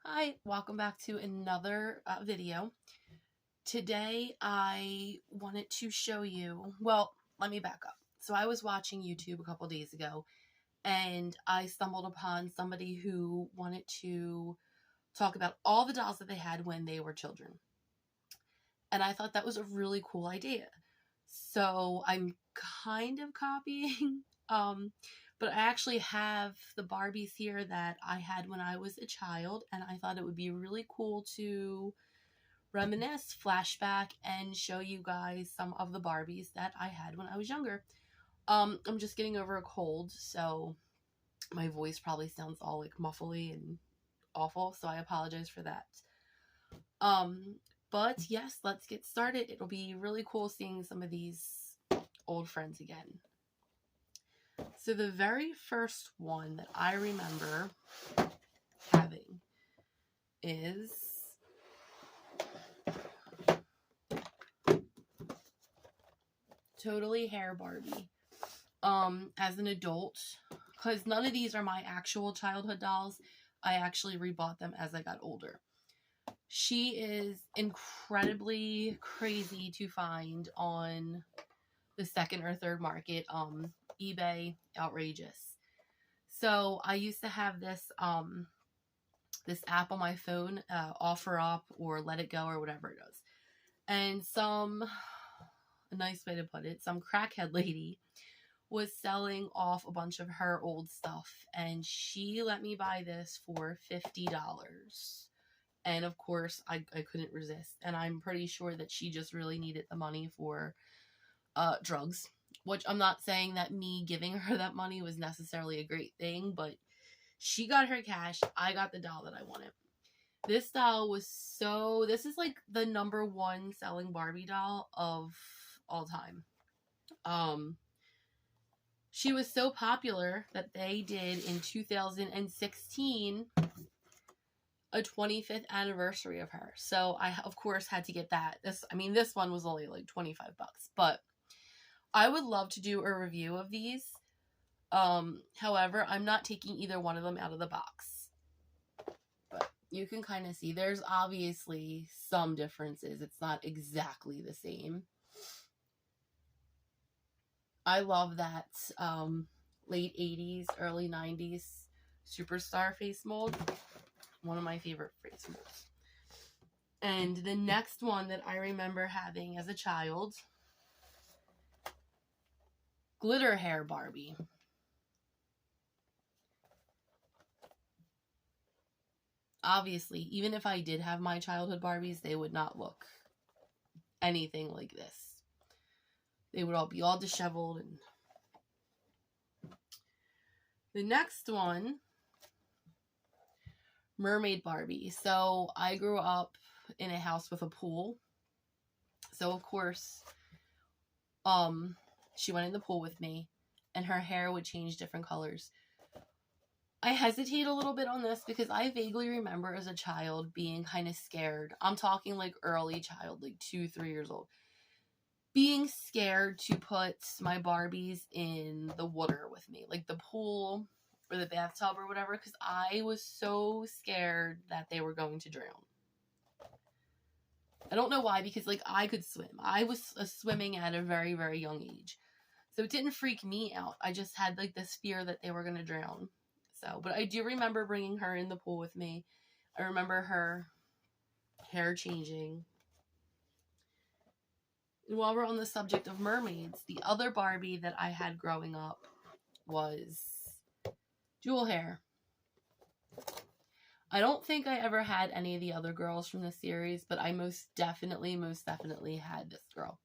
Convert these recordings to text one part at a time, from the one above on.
Hi, welcome back to another video. Today I wanted to show you, well, let me back up. So I was watching YouTube a couple days ago and I stumbled upon somebody who wanted to talk about all the dolls that they had when they were children. And I thought that was a really cool idea. So I'm kind of copying, but I actually have the Barbies here that I had when I was a child, and I thought it would be really cool to reminisce, flashback, and show you guys some of the Barbies that I had when I was younger. I'm just getting over a cold, so my voice probably sounds all like muffly and awful, so I apologize for that. But yes, let's get started. It'll be really cool seeing some of these old friends again. So the very first one that I remember having is Totally Hair Barbie. As an adult, because none of these are my actual childhood dolls, I actually rebought them as I got older. She is incredibly crazy to find on the second or third market, eBay, outrageous. So I used to have this this app on my phone, Offer Up or Let It Go or whatever it is. And a nice way to put it, some crackhead lady was selling off a bunch of her old stuff, and she let me buy this for $50. And of course, I couldn't resist. And I'm pretty sure that she just really needed the money for drugs. Which I'm not saying that me giving her that money was necessarily a great thing, but she got her cash. I got the doll that I wanted. This doll was this is like the #1 selling Barbie doll of all time. She was so popular that they did in 2016 a 25th anniversary of her. So I, of course, had to get that. This one was only like $25, but I would love to do a review of these. However, I'm not taking either one of them out of the box. But you can kind of see there's obviously some differences. It's not exactly the same. I love that late 80s, early 90s superstar face mold. One of my favorite face molds. And the next one that I remember having as a child, Glitter Hair Barbie. Obviously, even if I did have my childhood Barbies, they would not look anything like this. They would all be all disheveled. And the next one, Mermaid Barbie. So I grew up in a house with a pool. So of course, she went in the pool with me, and her hair would change different colors. I hesitate a little bit on this because I vaguely remember as a child being kind of scared. I'm talking like early child, like 2-3 years old. Being scared to put my Barbies in the water with me, like the pool or the bathtub or whatever, because I was so scared that they were going to drown. I don't know why, because like I could swim. I was swimming at a very, very young age. So it didn't freak me out. I just had like this fear that they were going to drown. So, but I do remember bringing her in the pool with me. I remember her hair changing. And while we're on the subject of mermaids, the other Barbie that I had growing up was Jewel Hair. I don't think I ever had any of the other girls from the series, but I most definitely had this girl.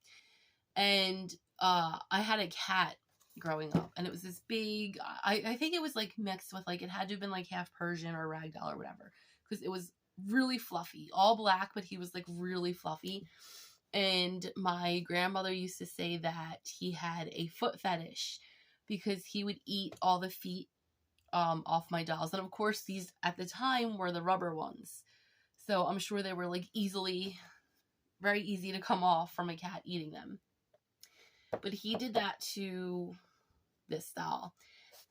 And I had a cat growing up, and it was this big, I think it was like mixed with, like, it had to have been like half Persian or ragdoll or whatever, because it was really fluffy, all black, but he was like really fluffy. And my grandmother used to say that he had a foot fetish because he would eat all the feet off my dolls. And of course, these at the time were the rubber ones, so I'm sure they were like very easy to come off from a cat eating them. But he did that to this doll.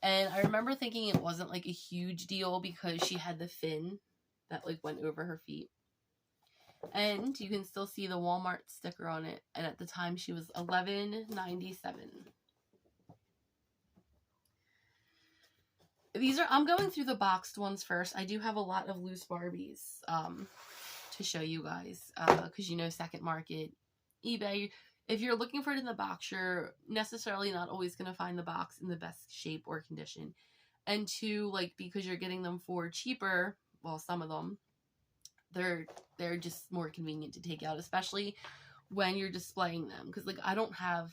And I remember thinking it wasn't like a huge deal because she had the fin that like went over her feet. And you can still see the Walmart sticker on it. And at the time she was $11.97. I'm going through the boxed ones first. I do have a lot of loose Barbies to show you guys. Because you know, second market, eBay, if you're looking for it in the box, you're necessarily not always going to find the box in the best shape or condition. And two, like, because you're getting them for cheaper, well, some of them, they're just more convenient to take out, especially when you're displaying them. Because, like, I don't have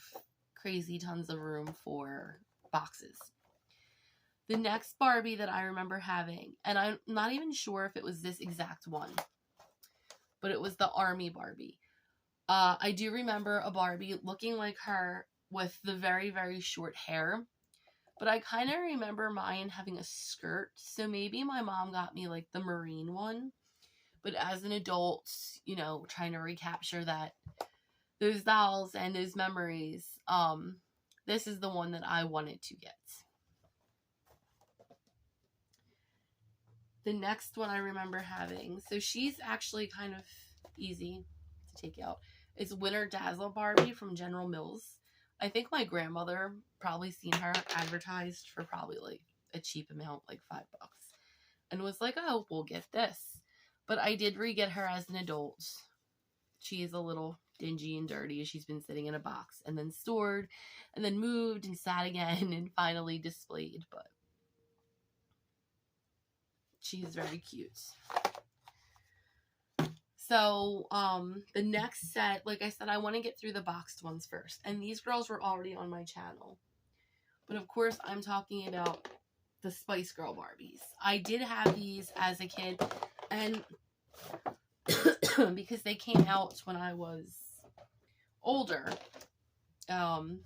crazy tons of room for boxes. The next Barbie that I remember having, and I'm not even sure if it was this exact one, but it was the Army Barbie. I do remember a Barbie looking like her with the very, very short hair. But I kind of remember mine having a skirt. So maybe my mom got me like the Marine one. But as an adult, you know, trying to recapture those dolls and those memories, this is the one that I wanted to get. The next one I remember having, so she's actually kind of easy to take out. It's Winter Dazzle Barbie from General Mills. I think my grandmother probably seen her advertised for probably like a cheap amount, like $5, and was like, oh, we'll get this. But I did re-get her as an adult. She is a little dingy and dirty. She's been sitting in a box and then stored and then moved and sat again and finally displayed. But she's very cute. So, the next set, like I said, I want to get through the boxed ones first. And these girls were already on my channel. But of course, I'm talking about the Spice Girl Barbies. I did have these as a kid. And because they came out when I was older, 10,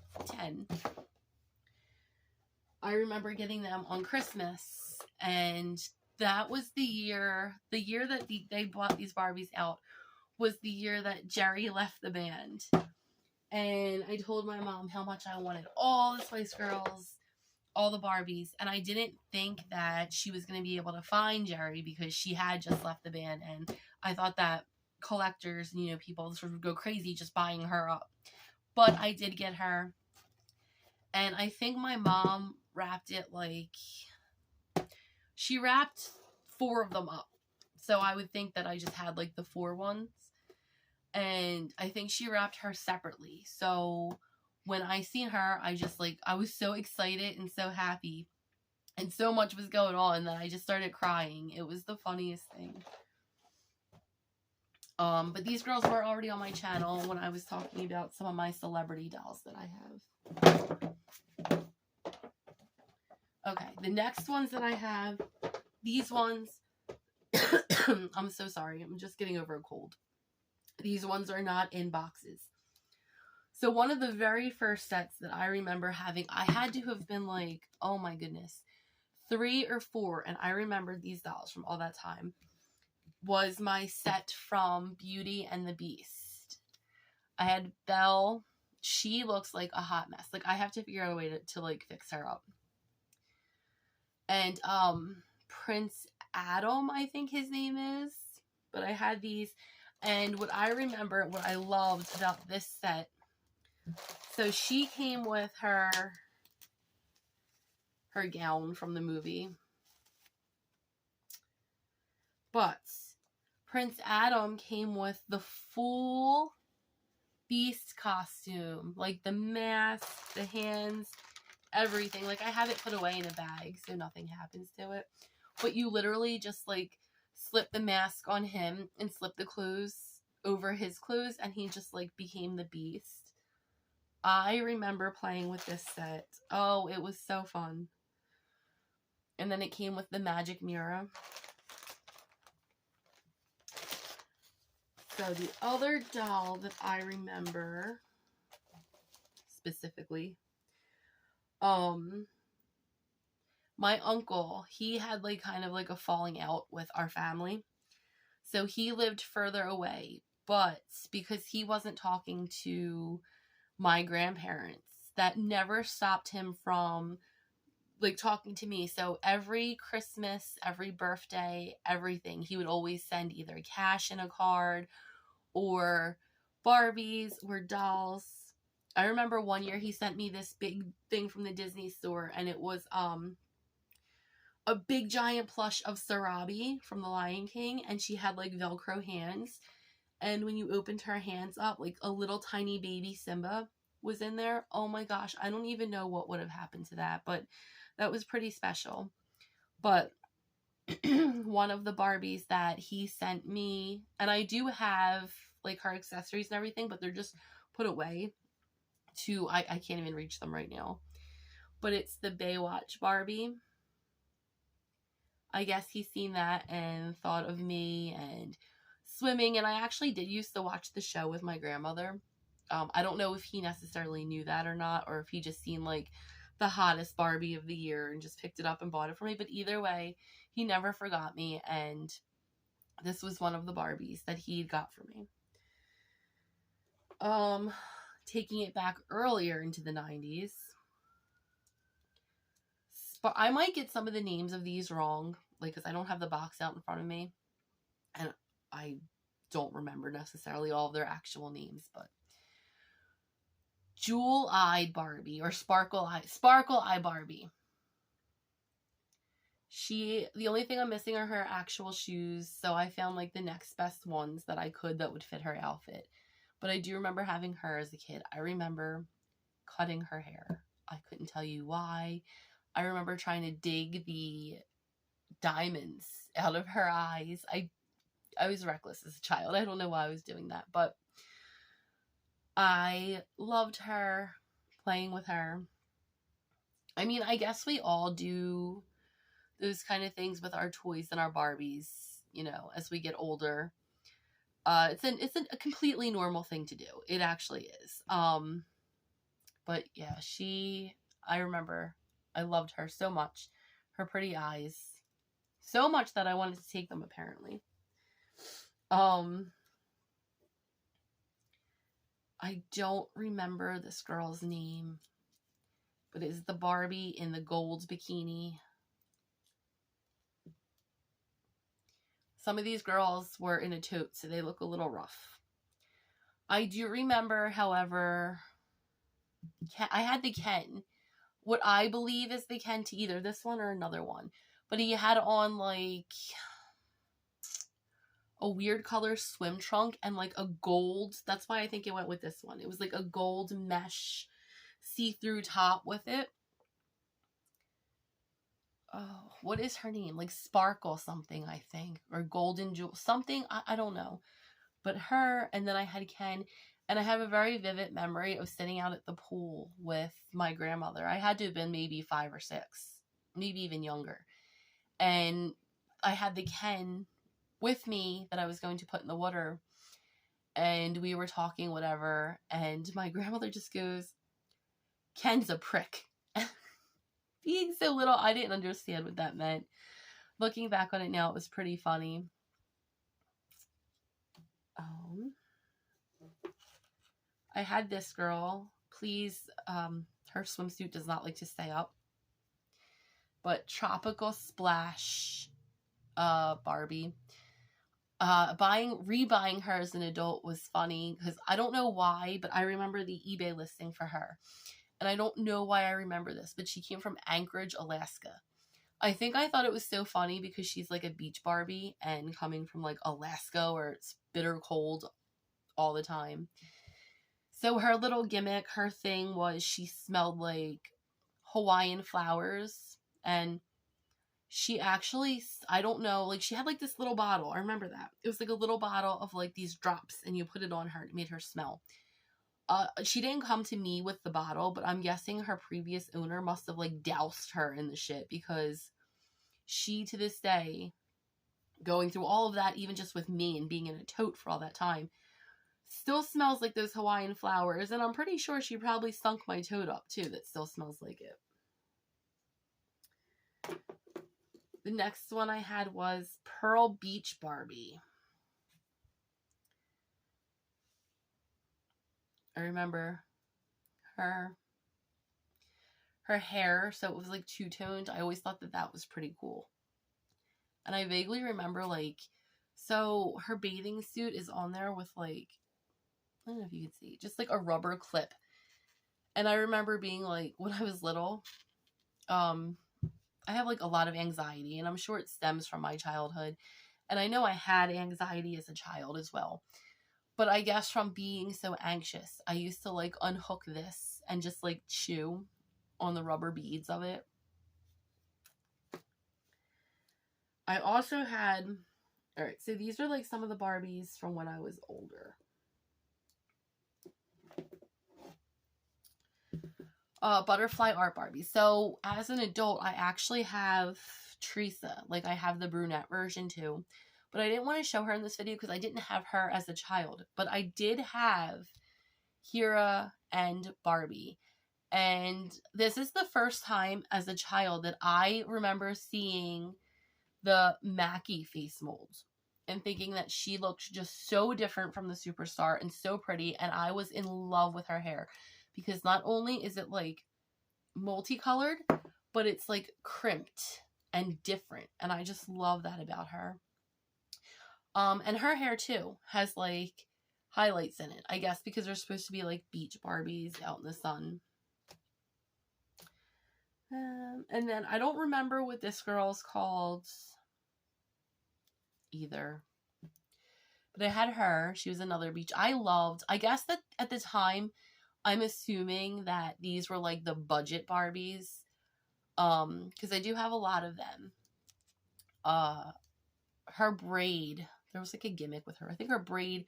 I remember getting them on Christmas. And that was the year that they bought these Barbies out was the year that Jerry left the band. And I told my mom how much I wanted all the Spice Girls, all the Barbies. And I didn't think that she was going to be able to find Jerry because she had just left the band. And I thought that collectors, you know, people sort of go crazy just buying her up. But I did get her. And I think my mom wrapped it like... She wrapped 4 of them up. So I would think that I just had like the 4 ones. And I think she wrapped her separately. So when I seen her, I just like, I was so excited and so happy. And so much was going on that I just started crying. It was the funniest thing. But these girls were already on my channel when I was talking about some of my celebrity dolls that I have. Okay, the next ones that I have, these ones, I'm so sorry, I'm just getting over a cold. These ones are not in boxes. So one of the very first sets that I remember having, I had to have been like, oh my goodness, 3 or 4, and I remembered these dolls from all that time, was my set from Beauty and the Beast. I had Belle. She looks like a hot mess. Like, I have to figure out a way to like, fix her up. And, Prince Adam, I think his name is. But I had these. And what I remember, what I loved about this set, so she came with her gown from the movie. But Prince Adam came with the full Beast costume. Like the mask, the hands, everything. Like, I have it put away in a bag so nothing happens to it. But you literally just like slip the mask on him and slip the clothes over his clothes and he just like became the Beast. I remember playing with this set. Oh, it was so fun. And then it came with the magic mirror. So the other doll that I remember specifically, my uncle, he had like kind of like a falling out with our family. So he lived further away, but because he wasn't talking to my grandparents, that never stopped him from like talking to me. So every Christmas, every birthday, everything, he would always send either cash in a card or Barbies or dolls. I remember one year he sent me this big thing from the Disney store, and it was a big giant plush of Sarabi from The Lion King, and she had like Velcro hands. And when you opened her hands up, like a little tiny baby Simba was in there. Oh my gosh, I don't even know what would have happened to that, but that was pretty special. But one of the Barbies that he sent me, and I do have like her accessories and everything, but they're just put away to, I can't even reach them right now. But it's the Baywatch Barbie. I guess he's seen that and thought of me and swimming. And I actually did used to watch the show with my grandmother. I don't know if he necessarily knew that or not, or if he just seen like the hottest Barbie of the year and just picked it up and bought it for me. But either way, he never forgot me. And this was one of the Barbies that he got for me. Taking it back earlier into the 90s. I might get some of the names of these wrong, like, because I don't have the box out in front of me, and I don't remember necessarily all of their actual names, but Jewel-Eyed Barbie, or Sparkle-Eye Barbie. The only thing I'm missing are her actual shoes, so I found like the next best ones that I could that would fit her outfit. But I do remember having her as a kid. I remember cutting her hair. I couldn't tell you why. I remember trying to dig the diamonds out of her eyes. I was reckless as a child. I don't know why I was doing that, but I loved her, playing with her. I mean, I guess we all do those kind of things with our toys and our Barbies, you know, as we get older. It's a completely normal thing to do. It actually is. But yeah, I remember I loved her so much. Her pretty eyes. So much that I wanted to take them, apparently. I don't remember this girl's name, but it's the Barbie in the gold bikini. Some of these girls were in a tote, so they look a little rough. I do remember, however, I had the Ken. What I believe is the Ken to either this one or another one. But he had on like a weird color swim trunk and like a gold. That's why I think it went with this one. It was like a gold mesh see-through top with it. Oh, what is her name? Like Sparkle something, I think. Or Golden Jewel. Something. I don't know. But her, and then I had Ken. And I have a very vivid memory of sitting out at the pool with my grandmother. I had to have been maybe 5 or 6. Maybe even younger. And I had the Ken with me that I was going to put in the water. And we were talking, whatever. And my grandmother just goes, Ken's a prick. Being so little, I didn't understand what that meant. Looking back on it now, it was pretty funny. I had this girl. Please, her swimsuit does not like to stay up. But Tropical Splash Barbie. Rebuying her as an adult was funny because I don't know why, but I remember the eBay listing for her. And I don't know why I remember this, but she came from Anchorage, Alaska. I think I thought it was so funny because she's like a beach Barbie and coming from like Alaska where it's bitter cold all the time. So her little gimmick, her thing was she smelled like Hawaiian flowers, and she actually, I don't know, like she had like this little bottle. I remember that. It was like a little bottle of like these drops, and you put it on her. It made her smell. She didn't come to me with the bottle, but I'm guessing her previous owner must have like doused her in the shit because she, to this day, going through all of that, even just with me and being in a tote for all that time, still smells like those Hawaiian flowers, and I'm pretty sure she probably sunk my tote up too that still smells like it. The next one I had was Pearl Beach Barbie. I remember her. her hair, so it was like two-toned. I always thought that that was pretty cool. And I vaguely remember, like, so her bathing suit is on there with, like, I don't know if you can see, just like a rubber clip. And I remember being like, when I was little, I have like a lot of anxiety, and I'm sure it stems from my childhood. And I know I had anxiety as a child as well. But I guess from being so anxious, I used to like unhook this and just like chew on the rubber beads of it. I also had, all right, so these are like some of the Barbies from when I was older. Butterfly art Barbie. So as an adult, I actually have Teresa. Like, I have the brunette version too. But I didn't want to show her in this video because I didn't have her as a child. But I did have Kira and Barbie. And this is the first time as a child that I remember seeing the Mackie face mold and thinking that she looked just so different from the superstar and so pretty. And I was in love with her hair because not only is it like multicolored, but it's like crimped and different. And I just love that about her. And her hair too has like highlights in it, I guess, because they're supposed to be like beach Barbies out in the sun. And then I don't remember what this girl's called either. But I had her. She was another beach. I loved, I guess that at the time, I'm assuming that these were like the budget Barbies. Because I do have a lot of them. Her braid, there was like a gimmick with her. I think her braid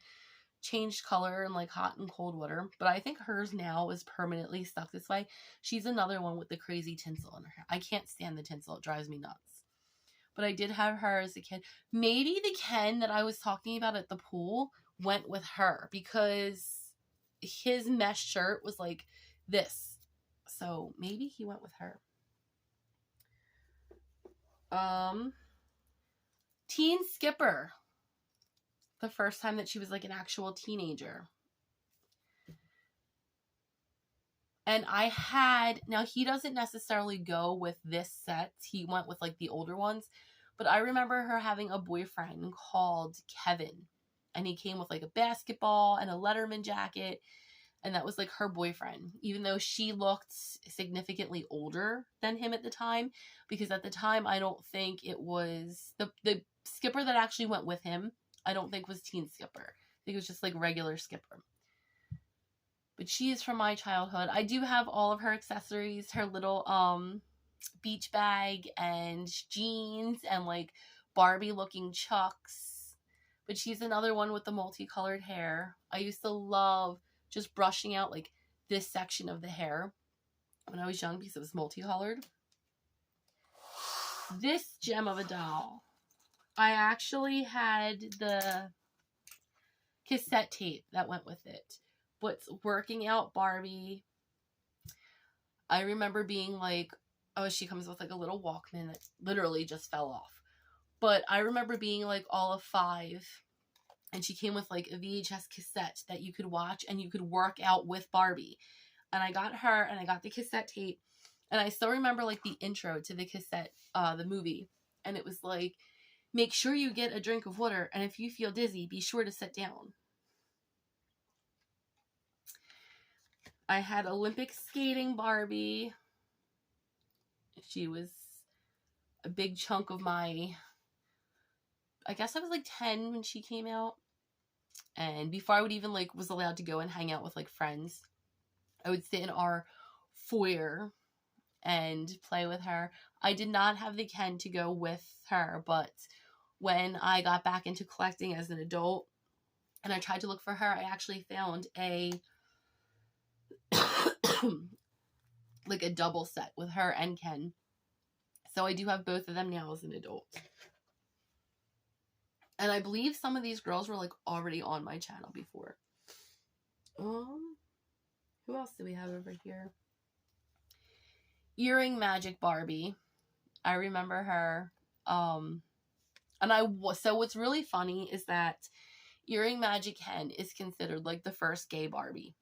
changed color in like hot and cold water, but I think hers now is permanently stuck this way. She's another one with the crazy tinsel in her hair. I can't stand the tinsel. It drives me nuts. But I did have her as a kid. Maybe the Ken that I was talking about at the pool went with her because his mesh shirt was like this. So maybe he went with her. Teen Skipper. The first time that she was like an actual teenager. And I had, now he doesn't necessarily go with this set. He went with like the older ones. But I remember her having a boyfriend called Kevin. And he came with like a basketball and a Letterman jacket. And that was like her boyfriend. Even though she looked significantly older than him at the time. Because at the time, I don't think it was, the Skipper that actually went with him, I don't think was Teen Skipper. I think it was just like regular Skipper. But she is from my childhood. I do have all of her accessories, her little beach bag and jeans and like Barbie looking chucks. But she's another one with the multicolored hair. I used to love just brushing out like this section of the hair when I was young because it was multicolored. This gem of a doll, I actually had the cassette tape that went with it. What's Working Out Barbie. I remember being like, oh, she comes with like a little Walkman that literally just fell off. But I remember being like all of 5, and she came with like a VHS cassette that you could watch and you could work out with Barbie. And I got her and I got the cassette tape, and I still remember like the intro to the cassette, the movie. And it was like, make sure you get a drink of water, and if you feel dizzy, be sure to sit down. I had Olympic skating Barbie. She was a big chunk of my, I guess I was like 10 when she came out. And before I would even like was allowed to go and hang out with like friends, I would sit in our foyer and play with her. I did not have the Ken to go with her, but when I got back into collecting as an adult and I tried to look for her, I actually found a like a double set with her and Ken. So I do have both of them now as an adult. And I believe some of these girls were like already on my channel before. Who else do we have over here? Earring Magic Barbie. I remember her. So what's really funny is that Earring Magic Hen is considered like the first gay Barbie.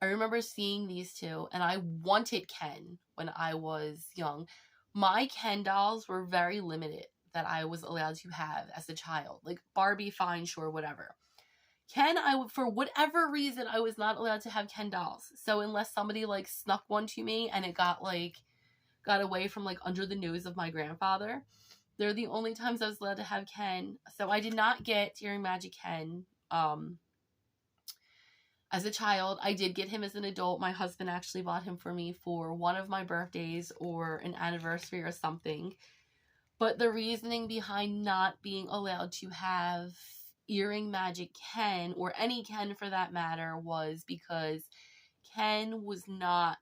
I remember seeing these two, and I wanted Ken when I was young. My Ken dolls were very limited that I was allowed to have as a child. Like Barbie, fine, sure, whatever. Ken, for whatever reason, I was not allowed to have Ken dolls. So unless somebody like snuck one to me and it got away from like under the nose of my grandfather, they're the only times I was allowed to have Ken. So I did not get Daring Magic Ken as a child. I did get him as an adult. My husband actually bought him for me for one of my birthdays or an anniversary or something. But the reasoning behind not being allowed to have Earring Magic Ken, or any Ken for that matter, was because Ken was not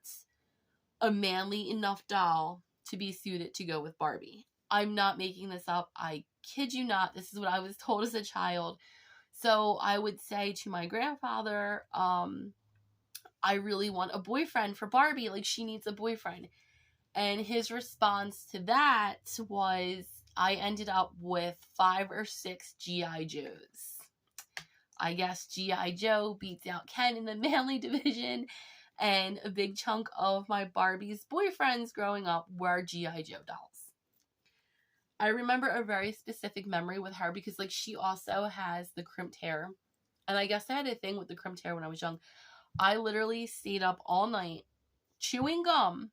a manly enough doll to be suited to go with Barbie. I'm not making this up. I kid you not. This is what I was told as a child. So I would say to my grandfather, I really want a boyfriend for Barbie. Like, she needs a boyfriend. And his response to that was, I ended up with 5 or 6 G.I. Joes. I guess G.I. Joe beats out Ken in the manly division, and a big chunk of my Barbie's boyfriends growing up were G.I. Joe dolls. I remember a very specific memory with her because, like, she also has the crimped hair. And I guess I had a thing with the crimped hair when I was young. I literally stayed up all night chewing gum,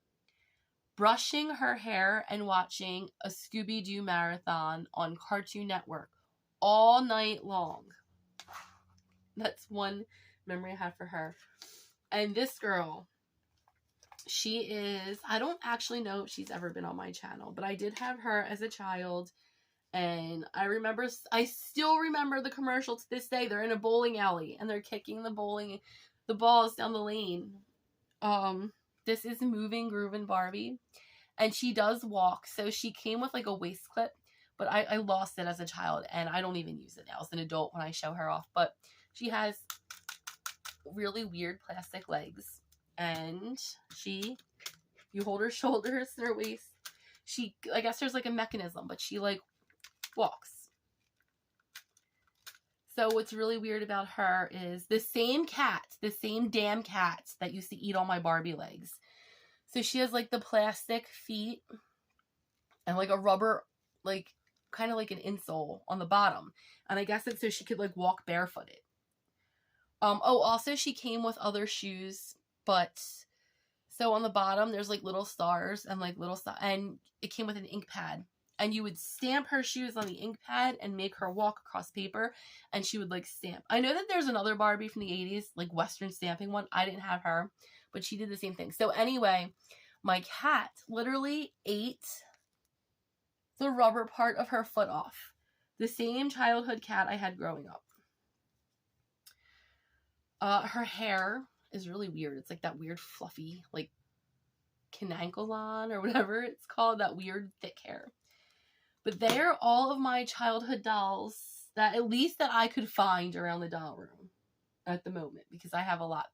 brushing her hair, and watching a Scooby-Doo marathon on Cartoon Network all night long. That's one memory I have for her. And this girl, she is, I don't actually know if she's ever been on my channel, but I did have her as a child. And I still remember the commercial to this day. They're in a bowling alley and they're kicking the balls down the lane. This is Moving Groovin' Barbie. And she does walk. So she came with like a waist clip, but I lost it as a child and I don't even use it now as an adult when I show her off. But she has really weird plastic legs. And you hold her shoulders and her waist. I guess there's like a mechanism, but she like walks. So what's really weird about her is the same damn cat that used to eat all my Barbie legs. So she has like the plastic feet and like a rubber, like kind of like an insole on the bottom. And I guess it's so she could like walk barefooted. Also she came with other shoes, but so on the bottom there's like little stars and like and it came with an ink pad. And you would stamp her shoes on the ink pad and make her walk across paper, and she would like stamp. I know that there's another Barbie from the 80s, like Western stamping one. I didn't have her, but she did the same thing. So anyway, my cat literally ate the rubber part of her foot off. The same childhood cat I had growing up. Her hair is really weird. It's like that weird fluffy, like canankolon or whatever it's called, that weird thick hair. But they're all of my childhood dolls that at least that I could find around the doll room at the moment, because I have a lot.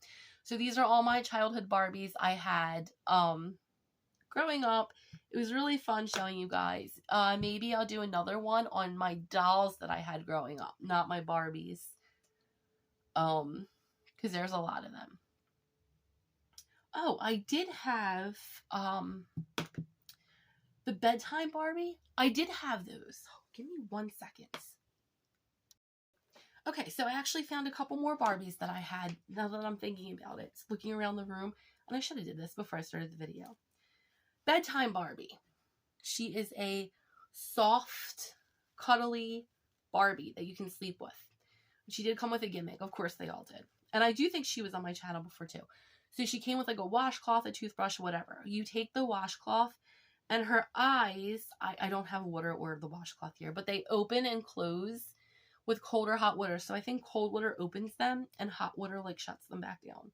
So these are all my childhood Barbies I had growing up. It was really fun showing you guys. Maybe I'll do another one on my dolls that I had growing up, not my Barbies. Because there's a lot of them. Oh, I did have the bedtime Barbie. I did have those. Give me 1 second. Okay, so I actually found a couple more Barbies that I had now that I'm thinking about it. Looking around the room, and I should have did this before I started the video. Bedtime Barbie. She is a soft, cuddly Barbie that you can sleep with. She did come with a gimmick. Of course they all did. And I do think she was on my channel before too. So she came with like a washcloth, a toothbrush, whatever. You take the washcloth, and her eyes, I don't have water or the washcloth here, but they open and close with cold or hot water. So I think cold water opens them and hot water like shuts them back down.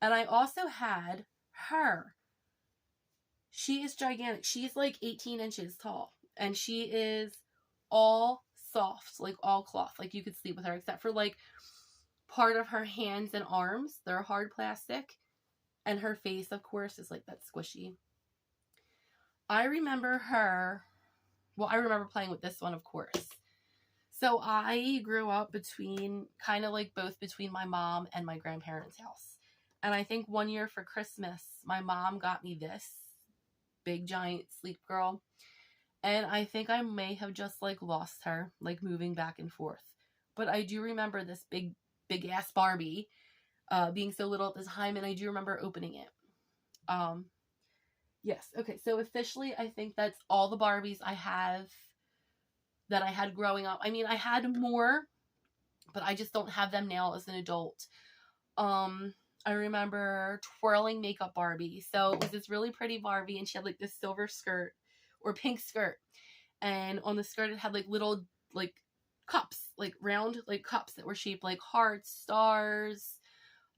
And I also had her. She is gigantic. She's like 18 inches tall. And she is all soft, like all cloth. Like you could sleep with her, except for like part of her hands and arms. They're hard plastic. And her face, of course, is like that squishy. I remember I remember playing with this one, of course. So I grew up between my mom and my grandparents' house. And I think one year for Christmas, my mom got me this big giant sleep girl. And I think I may have just like lost her, like moving back and forth. But I do remember this big ass Barbie being so little at the time, and I do remember opening it. Yes, okay, so officially I think that's all the Barbies I have that I had growing up. I mean, I had more, but I just don't have them now as an adult. I remember twirling makeup Barbie. So it was this really pretty Barbie, and she had like this silver skirt or pink skirt. And on the skirt it had like little like cups, like round like cups that were shaped like hearts, stars,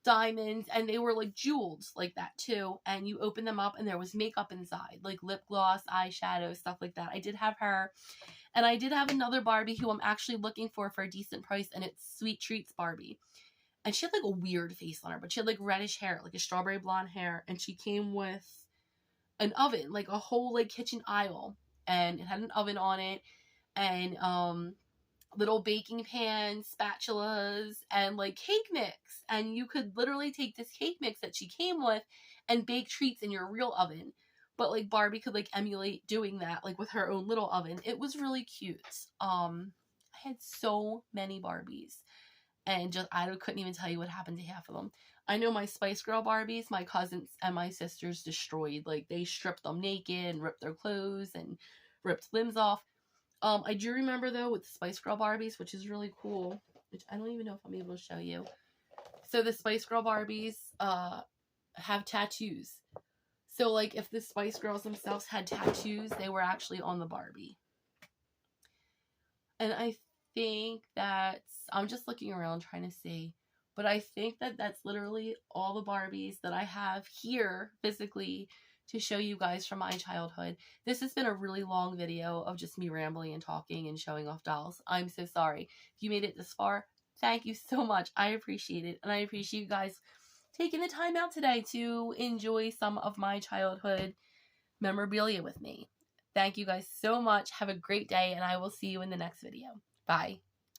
diamonds, and they were like jeweled like that too. And you open them up and there was makeup inside, like lip gloss, eyeshadow, stuff like that. I did have her. And I did have another Barbie who I'm actually looking for a decent price, and it's Sweet Treats Barbie. And she had like a weird face on her, but she had like reddish hair, like a strawberry blonde hair, and she came with an oven, like a whole like kitchen aisle, and it had an oven on it, and little baking pans, spatulas, and like cake mix. And you could literally take this cake mix that she came with and bake treats in your real oven. But like Barbie could like emulate doing that like with her own little oven. It was really cute. I had so many Barbies, and just I couldn't even tell you what happened to half of them. I know my Spice Girl Barbies, my cousins and my sisters destroyed. Like they stripped them naked and ripped their clothes and ripped limbs off. I do remember though with the Spice Girl Barbies, which is really cool, which I don't even know if I'm able to show you. So the Spice Girl Barbies have tattoos. So like if the Spice Girls themselves had tattoos, they were actually on the Barbie. And I think that's, I'm just looking around trying to see, but I think that that's literally all the Barbies that I have here physically to show you guys from my childhood. This has been a really long video of just me rambling and talking and showing off dolls. I'm so sorry. If you made it this far, thank you so much. I appreciate it. And I appreciate you guys taking the time out today to enjoy some of my childhood memorabilia with me. Thank you guys so much. Have a great day, and I will see you in the next video. Bye.